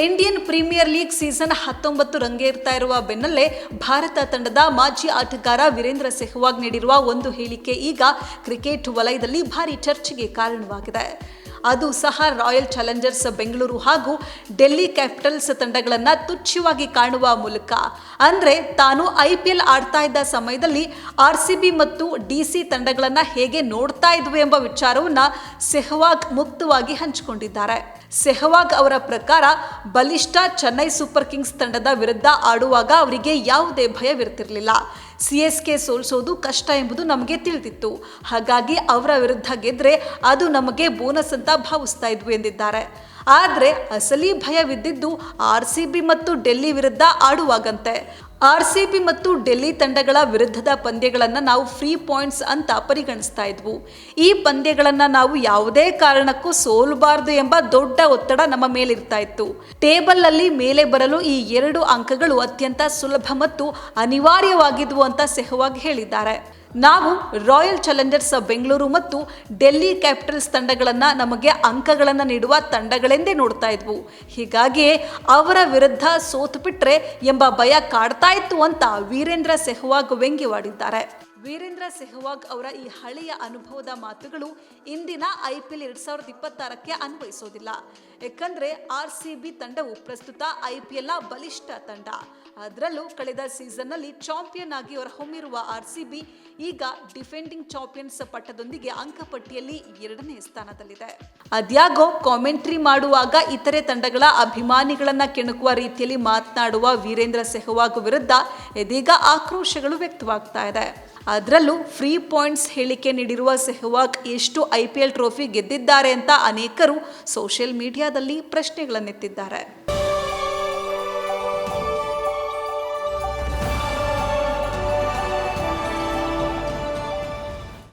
Indian premier league season 19 ರಂಗೇರ್ತಾ ಇರುವ ಬೆನ್ನಲ್ಲೇ ಭಾರತ ತಂಡದ ಮಾಜಿ ಆಟಗಾರ ವೀರೇಂದ್ರ ಸೆಹ್ವಾಗ್ ನೀಡಿರುವ ಒಂದು ಹೇಳಿಕೆ ಈಗ ಕ್ರಿಕೆಟ್ ವಲಯದಲ್ಲಿ ಭಾರಿ ಚರ್ಚೆಗೆ ಕಾರಣವಾಗಿದೆ. ಅದು ಸಹ ರಾಯಲ್ ಚಾಲೆಂಜರ್ಸ್ ಬೆಂಗಳೂರು ಹಾಗೂ ಡೆಲ್ಲಿ ಕ್ಯಾಪಿಟಲ್ಸ್ ತಂಡಗಳನ್ನು ತುಚ್ಛವಾಗಿ ಕಾಣುವ ಮೂಲಕ. ಅಂದ್ರೆ ತಾನು IPL ಆಡ್ತಾ ಇದ್ದ ಸಮಯದಲ್ಲಿ RCB ಮತ್ತು DC ತಂಡಗಳನ್ನು ಹೇಗೆ ನೋಡ್ತಾ ಇದ್ವು ಎಂಬ ವಿಚಾರವನ್ನ ಸೆಹ್ವಾಗ್ ಮುಕ್ತವಾಗಿ ಹಂಚಿಕೊಂಡಿದ್ದಾರೆ. ಸೆಹ್ವಾಗ್ ಅವರ ಪ್ರಕಾರ ಬಲಿಷ್ಠ ಚೆನ್ನೈ ಸೂಪರ್ ಕಿಂಗ್ಸ್ ತಂಡದ ವಿರುದ್ಧ ಆಡುವಾಗ ಅವರಿಗೆ ಯಾವುದೇ ಭಯವಿರ್ತಿರ್ಲಿಲ್ಲ. CSK ಸೋಲಿಸೋದು ಕಷ್ಟ ಎಂಬುದು ನಮಗೆ ತಿಳಿದಿತ್ತು. ಹಾಗಾಗಿ ಅವರ ವಿರುದ್ಧ ಗೆದ್ರೆ ಅದು ನಮಗೆ ಬೋನಸ್ ಅಂತ ಭಾವಿಸ್ತಾ ಇದ್ವು ಎಂದಿದ್ದಾರೆ. ಆದರೆ ಅಸಲಿ ಭಯವಿದ್ದಿದ್ದು RCB ಮತ್ತು ಡೆಲ್ಲಿ ವಿರುದ್ಧ ಆಡುವಾಗಂತೆ. RCB ಮತ್ತು ಡೆಲ್ಲಿ ತಂಡಗಳ ವಿರುದ್ಧದ ಪಂದ್ಯಗಳನ್ನು ನಾವು ಫ್ರೀ ಪಾಯಿಂಟ್ಸ್ ಅಂತ ಪರಿಗಣಿಸ್ತಾ ಇದ್ವು. ಈ ಪಂದ್ಯಗಳನ್ನು ನಾವು ಯಾವುದೇ ಕಾರಣಕ್ಕೂ ಸೋಲಬಾರದು ಎಂಬ ದೊಡ್ಡ ಒತ್ತಡ ನಮ್ಮ ಮೇಲಿರ್ತಾ ಇತ್ತು. ಟೇಬಲ್ ಅಲ್ಲಿ ಮೇಲೆ ಬರಲು ಈ 2 ಅಂಕಗಳು ಅತ್ಯಂತ ಸುಲಭ ಮತ್ತು ಅನಿವಾರ್ಯವಾಗಿದ್ವು ಅಂತ ಸೆಹ್ವಾಗ್ ಹೇಳಿದ್ದಾರೆ. ನಾವು ರಾಯಲ್ ಚಾಲೆಂಜರ್ಸ್ ಬೆಂಗಳೂರು ಮತ್ತು ಡೆಲ್ಲಿ ಕ್ಯಾಪಿಟಲ್ಸ್ ತಂಡಗಳನ್ನು ನಮಗೆ ಅಂಕಗಳನ್ನು ನೀಡುವ ತಂಡಗಳೆಂದೇ ನೋಡ್ತಾ ಇದ್ವು. ಹೀಗಾಗಿಯೇ ಅವರ ವಿರುದ್ಧ ಸೋತು ಬಿಟ್ರೆ ಎಂಬ ಭಯ ಕಾಡ್ತಾ ಇತ್ತು ಅಂತ ವೀರೇಂದ್ರ ಸೆಹ್ವಾಗ್ ವ್ಯಂಗ್ಯವಾಡಿದ್ದಾರೆ. ವೀರೇಂದ್ರ ಸೆಹ್ವಾಗ್ ಅವರ ಈ ಹಳೆಯ ಅನುಭವದ ಮಾತುಗಳು ಇಂದಿನ IPL 2026ಕ್ಕೆ ಅನ್ವಯಿಸೋದಿಲ್ಲ. ಯಾಕಂದ್ರೆ RCB ತಂಡವು ಪ್ರಸ್ತುತ IPLನ ಬಲಿಷ್ಠ ತಂಡ. ಅದರಲ್ಲೂ ಕಳೆದ ಸೀಸನ್ನಲ್ಲಿ ಚಾಂಪಿಯನ್ ಆಗಿ ಹೊರಹೊಮ್ಮಿರುವ RCB ಈಗ ಡಿಫೆಂಡಿಂಗ್ ಚಾಂಪಿಯನ್ಸ್ ಪಟ್ಟದೊಂದಿಗೆ ಅಂಕಪಟ್ಟಿಯಲ್ಲಿ 2ನೇ ಸ್ಥಾನದಲ್ಲಿದೆ. ಅದ್ಯಾಗೋ ಕಾಮೆಂಟ್ರಿ ಮಾಡುವಾಗ ಇತರೆ ತಂಡಗಳ ಅಭಿಮಾನಿಗಳನ್ನ ಕೆಣಕುವ ರೀತಿಯಲ್ಲಿ ಮಾತನಾಡುವ ವೀರೇಂದ್ರ ಸೆಹ್ವಾಗ್ ವಿರುದ್ಧ ಇದೀಗ ಆಕ್ರೋಶಗಳು ವ್ಯಕ್ತವಾಗ್ತಾ ಇದೆ. ಅದರಲ್ಲೂ ಫ್ರೀ ಪಾಯಿಂಟ್ಸ್ ಹೇಳಿಕೆ ನೀಡಿರುವ ಸೆಹ್ವಾಗ್ ಎಷ್ಟು IPL ಟ್ರೋಫಿ ಗೆದ್ದಿದ್ದಾರೆ ಅಂತ ಅನೇಕರು ಸೋಷಿಯಲ್ ಮೀಡಿಯಾದಲ್ಲಿ ಪ್ರಶ್ನೆಗಳನ್ನೆತ್ತಿದ್ದಾರೆ.